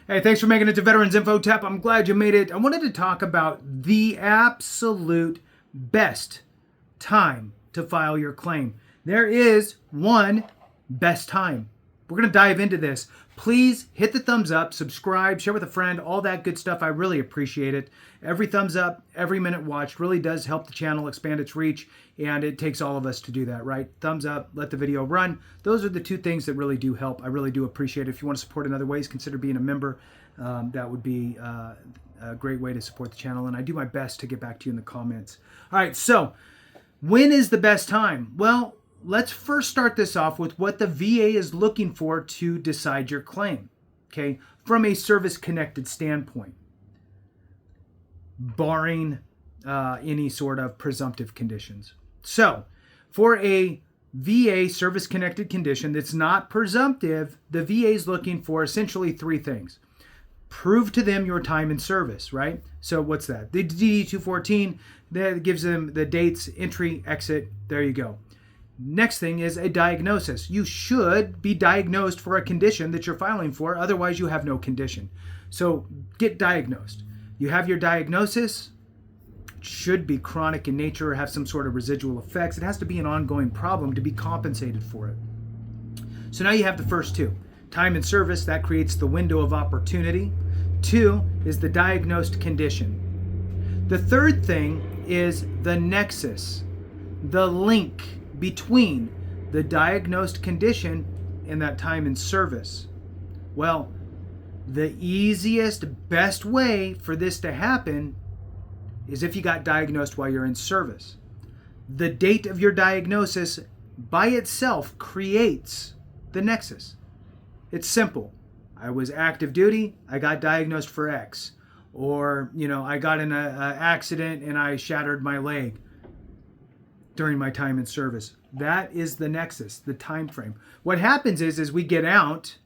Hey, thanks for making it to Veterans Info Tap. I'm glad you made it. I wanted to talk about the absolute best time to file your claim. There is one best time. We're going to dive into this. Please hit the thumbs up, subscribe, share with a friend, all that good stuff. I really appreciate it. Every thumbs up, every minute watched really does help the channel expand its reach, and it takes all of us to do that, right? Thumbs up, let the video run. Those are the two things that really do help. I really do appreciate it. If you want to support in other ways, consider being a member. That would be a great way to support the channel, and I do my best to get back to you in the comments. All right, so when is the best time? Well, let's first start this off with what the VA is looking for to decide your claim, okay, from a service-connected standpoint, barring any sort of presumptive conditions. So, for a VA service-connected condition that's not presumptive, the VA is looking for essentially three things. Prove to them your time in service, right? So what's that? The DD-214, that gives them the dates, entry, exit, there you go. Next thing is a diagnosis. You should be diagnosed for a condition that you're filing for, otherwise you have no condition. So get diagnosed. You have your diagnosis, it should be chronic in nature or have some sort of residual effects. It has to be an ongoing problem to be compensated for it. So now you have the first two. Time in service, that creates the window of opportunity. Two is the diagnosed condition. The third thing is the nexus, the link between the diagnosed condition and that time in service. Well, the easiest, best way for this to happen is if you got diagnosed while you're in service. The date of your diagnosis by itself creates the nexus. It's simple. I was active duty, I got diagnosed for X. Or, I got in an accident and I shattered my leg during my time in service. That is the nexus, the time frame. What happens is we get out,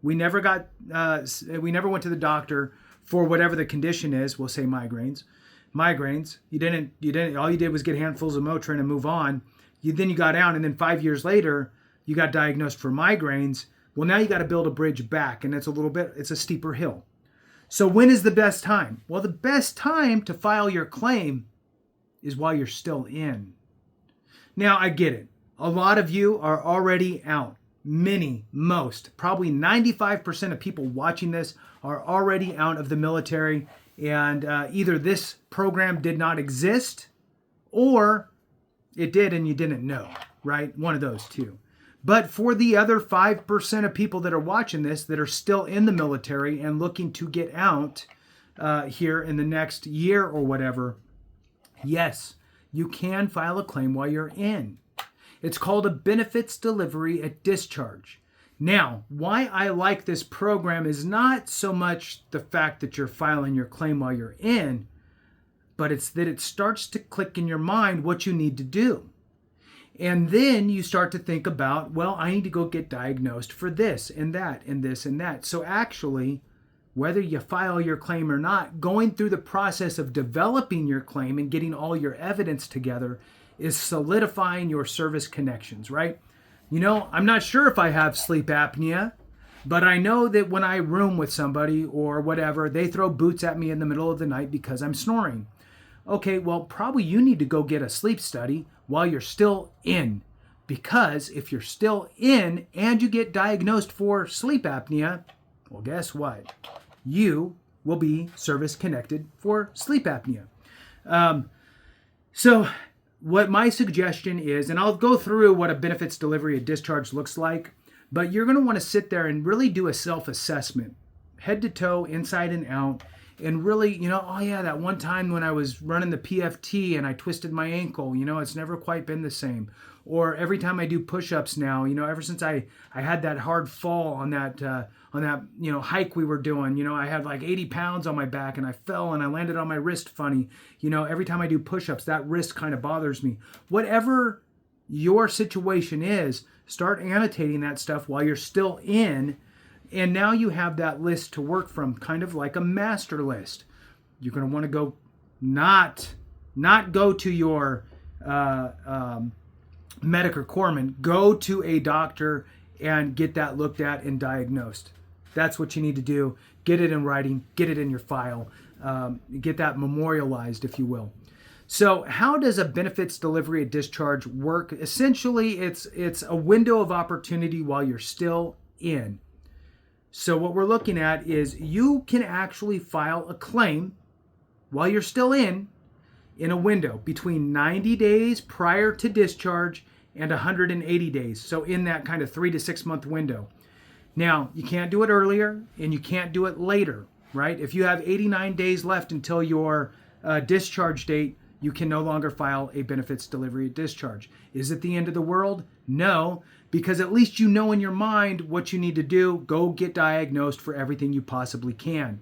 we never went to the doctor for whatever the condition is. We'll say migraines. You didn't. All you did was get handfuls of Motrin and move on. Then you got out, and then 5 years later, you got diagnosed for migraines. Well, now you got to build a bridge back, and it's a steeper hill. So when is the best time? Well, the best time to file your claim is while you're still in. Now, I get it. A lot of you are already out. Most, probably 95% of people watching this are already out of the military, and either this program did not exist or it did and you didn't know, right? One of those two. But for the other 5% of people that are watching this that are still in the military and looking to get out here in the next year or whatever, yes, you can file a claim while you're in. It's called a benefits delivery at discharge. Now, why I like this program is not so much the fact that you're filing your claim while you're in, but it's that it starts to click in your mind what you need to do. And then you start to think about, well, I need to go get diagnosed for this and that and this and that. So actually, whether you file your claim or not, going through the process of developing your claim and getting all your evidence together is solidifying your service connections, right? I'm not sure if I have sleep apnea, but I know that when I room with somebody or whatever, they throw boots at me in the middle of the night because I'm snoring. Okay, well, probably you need to go get a sleep study while you're still in, because if you're still in and you get diagnosed for sleep apnea, well, guess what? You will be service connected for sleep apnea. So what my suggestion is, and I'll go through what a benefits delivery at discharge looks like, but you're going to want to sit there and really do a self-assessment, head to toe, inside and out, and really, oh yeah, that one time when I was running the PFT and I twisted my ankle, it's never quite been the same. Or every time I do push-ups now, ever since I had that hard fall on that hike we were doing, I had like 80 pounds on my back and I fell and I landed on my wrist funny. Every time I do push-ups, that wrist kind of bothers me. Whatever your situation is, start annotating that stuff while you're still in. And now you have that list to work from, kind of like a master list. You're going to want to go not go to your medic or corpsman. Go to a doctor and get that looked at and diagnosed. that's what you need to do. Get it in writing, get it in your file, get that memorialized, if you will. So how does a benefits delivery at discharge work? Essentially, it's a window of opportunity while you're still in. So what we're looking at is you can actually file a claim while you're still in a window between 90 days prior to discharge and 180 days. So in that kind of 3 to 6 month window. Now, you can't do it earlier and you can't do it later, right? If you have 89 days left until your discharge date, you can no longer file a benefits delivery at discharge. Is it the end of the world? No, because at least you know in your mind what you need to do. Go get diagnosed for everything you possibly can.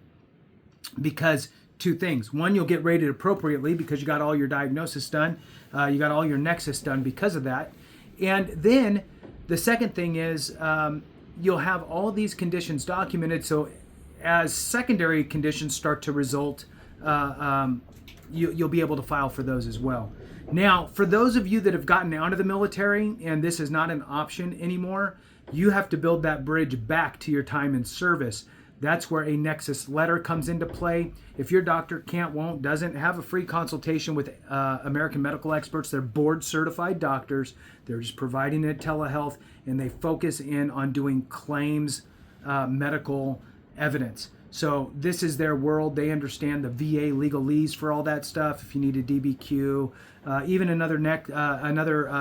Because two things. One, you'll get rated appropriately because you got all your diagnosis done. You got all your Nexus done because of that. And then the second thing is you'll have all these conditions documented. So as secondary conditions start to result, you'll be able to file for those as well. Now, for those of you that have gotten out of the military and this is not an option anymore, you have to build that bridge back to your time in service. That's where a Nexus Letter comes into play. If your doctor can't, won't, doesn't have a free consultation with American medical experts, they're board certified doctors. They're just providing it telehealth, and they focus in on doing claims medical evidence. So this is their world. They understand the VA legalese for all that stuff. If you need a DBQ, even another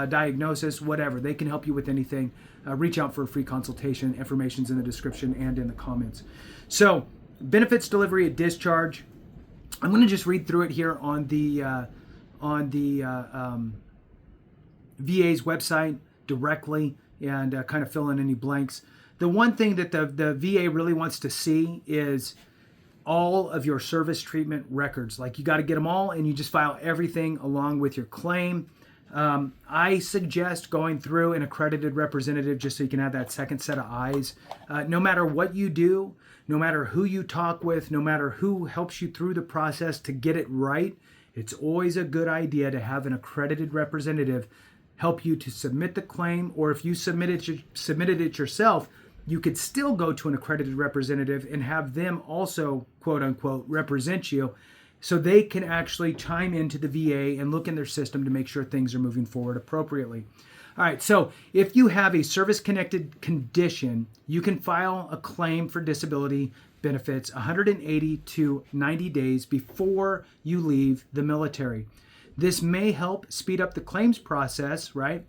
diagnosis, whatever, they can help you with anything. Reach out for a free consultation. Information's in the description and in the comments. So benefits delivery at discharge. I'm going to just read through it here on the VA's website directly and kind of fill in any blanks. The one thing that the VA really wants to see is all of your service treatment records. Like, you got to get them all, and you just file everything along with your claim. I suggest going through an accredited representative just so you can have that second set of eyes. No matter what you do, no matter who you talk with, no matter who helps you through the process to get it right, it's always a good idea to have an accredited representative help you to submit the claim. Or if you submitted it yourself, you could still go to an accredited representative and have them also, quote unquote, represent you, so they can actually chime into the VA and look in their system to make sure things are moving forward appropriately. All right, so if you have a service-connected condition, you can file a claim for disability benefits 180 to 90 days before you leave the military. This may help speed up the claims process, right?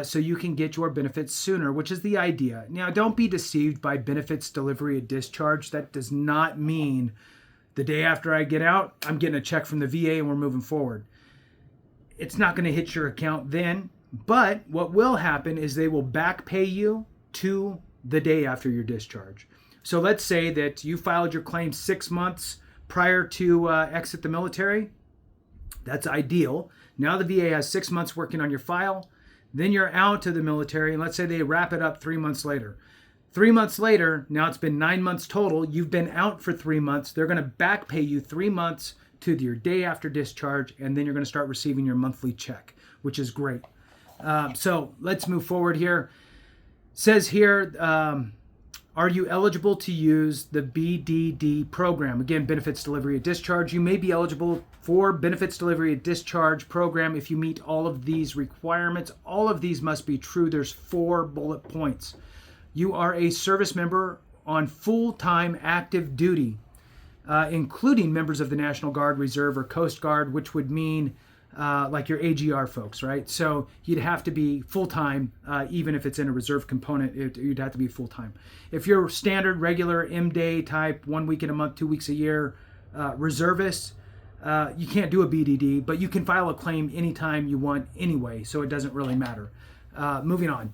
So you can get your benefits sooner, which is the idea. Now, don't be deceived by benefits delivery at discharge. That does not mean the day after I get out, I'm getting a check from the VA and we're moving forward. It's not going to hit your account then, but what will happen is they will back pay you to the day after your discharge. So let's say that you filed your claim 6 months prior to exit the military. That's ideal. Now the VA has 6 months working on your file. Then you're out of the military, and let's say they wrap it up 3 months later. 3 months later, now it's been 9 months total. You've been out for 3 months. They're going to back pay you 3 months to your day after discharge, and then you're going to start receiving your monthly check, which is great. So let's move forward here. It says here, are you eligible to use the BDD program? Again, benefits delivery at discharge. You may be eligible for benefits delivery at discharge program if you meet all of these requirements. All of these must be true. There's 4 bullet points. You are a service member on full-time active duty, including members of the National Guard, Reserve, or Coast Guard, which would mean like your AGR folks, right? So you'd have to be full-time, even if it's in a reserve component, you'd have to be full-time. If you're standard, regular, M-day type, 1 week in a month, 2 weeks a year, reservist, you can't do a BDD, but you can file a claim anytime you want anyway, so it doesn't really matter. Moving on.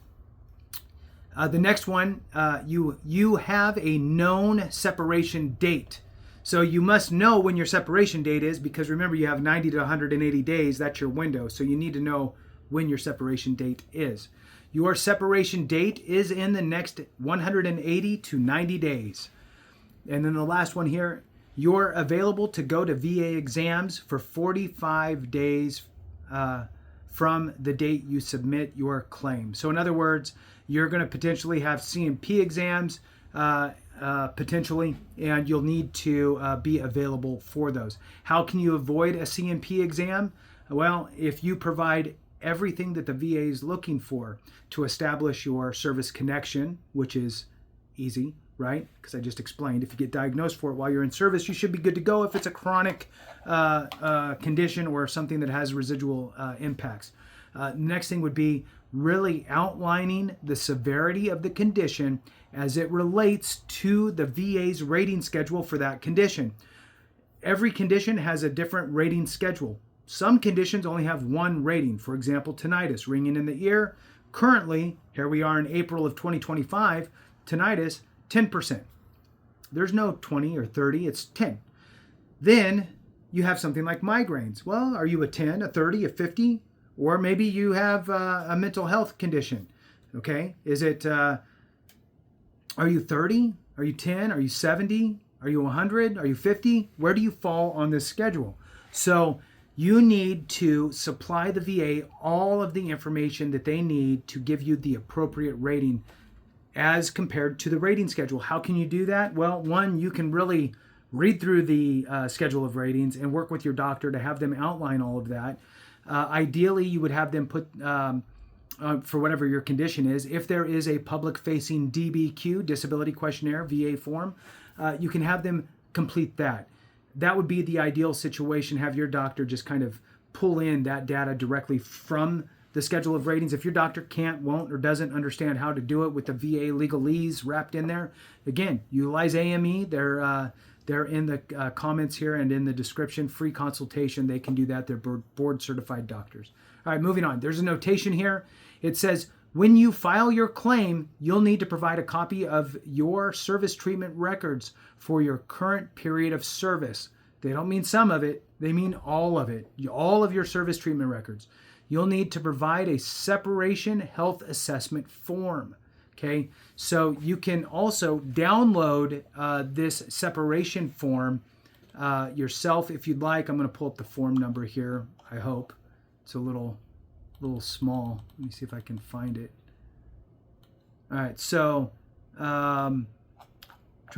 The next one, you have a known separation date. So you must know when your separation date is, because remember, you have 90 to 180 days. That's your window. So you need to know when your separation date is. Your separation date is in the next 180 to 90 days. And then the last one here, you're available to go to VA exams for 45 days from the date you submit your claim. So in other words, you're going to potentially have C&P exams potentially, and you'll need to be available for those. How can you avoid a CNP exam? Well, if you provide everything that the VA is looking for to establish your service connection, which is easy, right? Because I just explained, if you get diagnosed for it while you're in service, you should be good to go if it's a chronic condition or something that has residual impacts. Next thing would be really outlining the severity of the condition as it relates to the VA's rating schedule for that condition. Every condition has a different rating schedule. Some conditions only have one rating. For example, tinnitus, ringing in the ear. Currently, here we are in April of 2025, tinnitus, 10%. There's no 20 or 30, it's 10. Then you have something like migraines. Well, are you a 10, a 30, a 50? Or maybe you have a mental health condition, okay? Is it, are you 30? Are you 10? Are you 70? Are you 100? Are you 50? Where do you fall on this schedule? So you need to supply the VA all of the information that they need to give you the appropriate rating as compared to the rating schedule. How can you do that? Well, one, you can really read through the schedule of ratings and work with your doctor to have them outline all of that. Ideally, you would have them put, for whatever your condition is, if there is a public-facing DBQ, Disability Questionnaire, VA form, you can have them complete that. That would be the ideal situation, have your doctor just kind of pull in that data directly from the schedule of ratings. If your doctor can't, won't, or doesn't understand how to do it with the VA legalese wrapped in there, again, utilize AME. They're in the comments here and in the description. Free consultation. They can do that. They're board certified doctors. All right, moving on. There's a notation here. It says, when you file your claim, you'll need to provide a copy of your service treatment records for your current period of service. They don't mean some of it. They mean all of it. All of your service treatment records. You'll need to provide a separation health assessment form. Okay, so you can also download this separation form yourself if you'd like. I'm going to pull up the form number here. I hope it's a little small. Let me see if I can find it. All right, so trying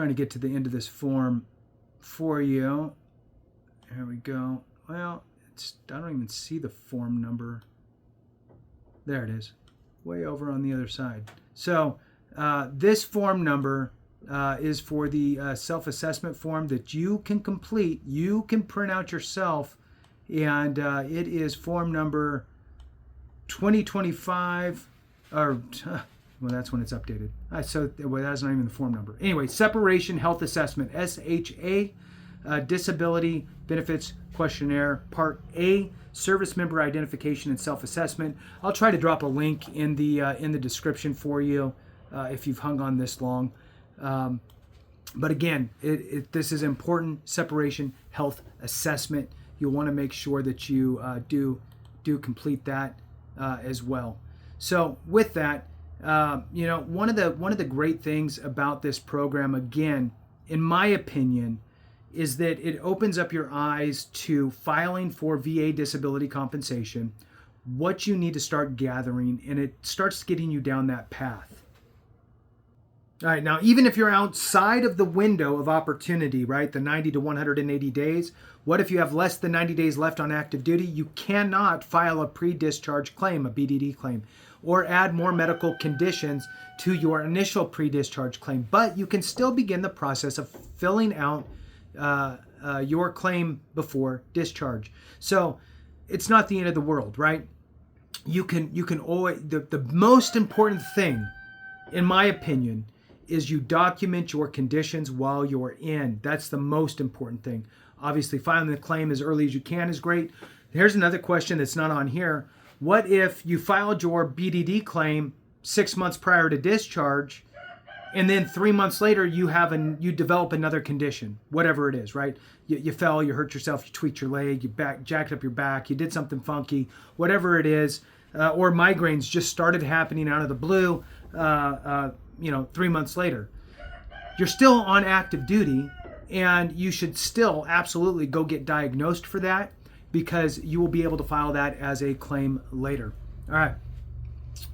to get to the end of this form for you. There we go. Well, I don't even see the form number. There it is, way over on the other side. So this form number is for the self-assessment form that you can complete. You can print out yourself, and it is form number 2025, or well, that's when it's updated. So well, that's not even the form number. Anyway, Separation Health Assessment, SHA, Disability Benefits Questionnaire, Part A, Service Member Identification and Self-Assessment. I'll try to drop a link in the description for you if you've hung on this long. But again, this is important. Separation Health Assessment. You'll want to make sure that you do complete that as well. So with that, one of the great things about this program, again, in my opinion, is that it opens up your eyes to filing for VA disability compensation, what you need to start gathering, and it starts getting you down that path. All right, now, even if you're outside of the window of opportunity, right, the 90 to 180 days, what if you have less than 90 days left on active duty? You cannot file a pre-discharge claim, a BDD claim, or add more medical conditions to your initial pre-discharge claim, but you can still begin the process of filling out your claim before discharge. So it's not the end of the world, right? You can always, the most important thing, in my opinion, is you document your conditions while you're in. That's the most important thing. Obviously, filing the claim as early as you can is great. Here's another question that's not on here. What if you filed your BDD claim 6 months prior to discharge, and then 3 months later you develop another condition, whatever it is, right? You fell, you hurt yourself, you tweaked your leg, you jacked up your back, you did something funky, whatever it is, or migraines just started happening out of the blue, 3 months later. You're still on active duty, and you should still absolutely go get diagnosed for that, because you will be able to file that as a claim later. All right.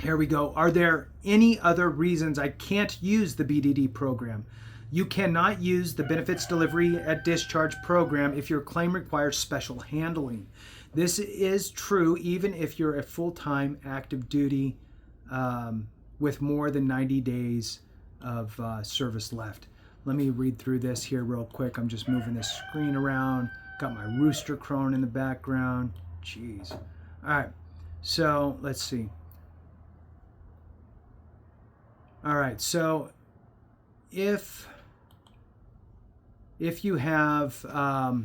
Here we go. Are there any other reasons I can't use the BDD program? You cannot use the benefits delivery at discharge program if your claim requires special handling. This is true even if you're a full-time active duty with more than 90 days of service left. Let me read through this here real quick. I'm just moving this screen around. Got my rooster crowing in the background. Jeez. All right. So let's see. All right. So if you have all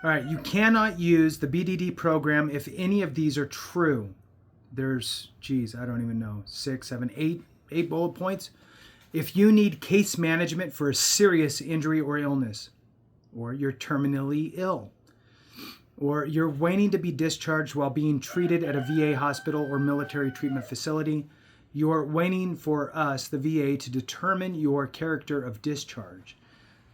right, you cannot use the BDD program if any of these are true. There's, geez, I don't even know, 6, 7, 8 bullet points. If you need case management for a serious injury or illness, or you're terminally ill, or you're waiting to be discharged while being treated at a VA hospital or military treatment facility, you're waiting for us, the VA, to determine your character of discharge.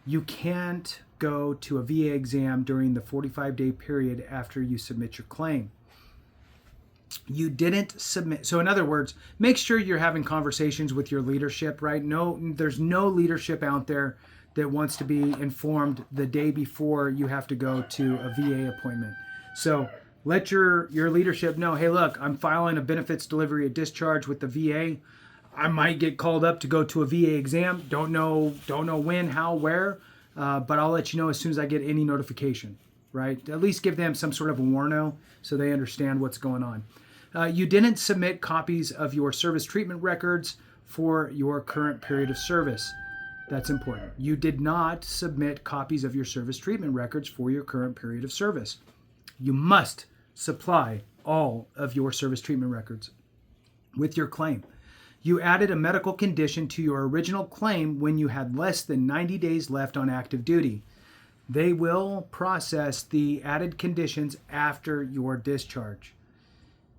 You can't go to a VA exam during the 45-day period after you submit your claim. You didn't submit. So in other words, make sure you're having conversations with your leadership, right? No, there's no leadership out there that wants to be informed the day before you have to go to a VA appointment. So let your leadership know, hey, look, I'm filing a benefits delivery at discharge with the VA. I might get called up to go to a VA exam. Don't know when, how, where, but I'll let you know as soon as I get any notification, right? At least give them some sort of a warno so they understand what's going on. You didn't submit copies of your service treatment records for your current period of service. That's important. You did not submit copies of your service treatment records for your current period of service. You must supply all of your service treatment records with your claim. You added a medical condition to your original claim when you had less than 90 days left on active duty. They will process the added conditions after your discharge.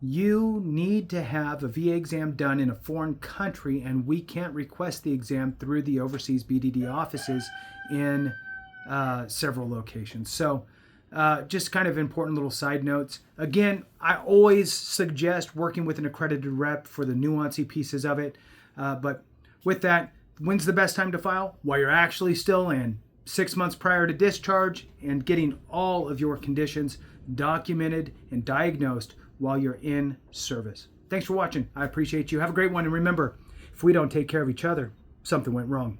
You need to have a VA exam done in a foreign country, and we can't request the exam through the overseas BDD offices in several locations. So just kind of important little side notes. Again, I always suggest working with an accredited rep for the nuancy pieces of it. But with that, when's the best time to file? While you're actually still in. 6 months prior to discharge, and getting all of your conditions documented and diagnosed while you're in service. Thanks for watching. I appreciate you. Have a great one. And remember, if we don't take care of each other, something went wrong.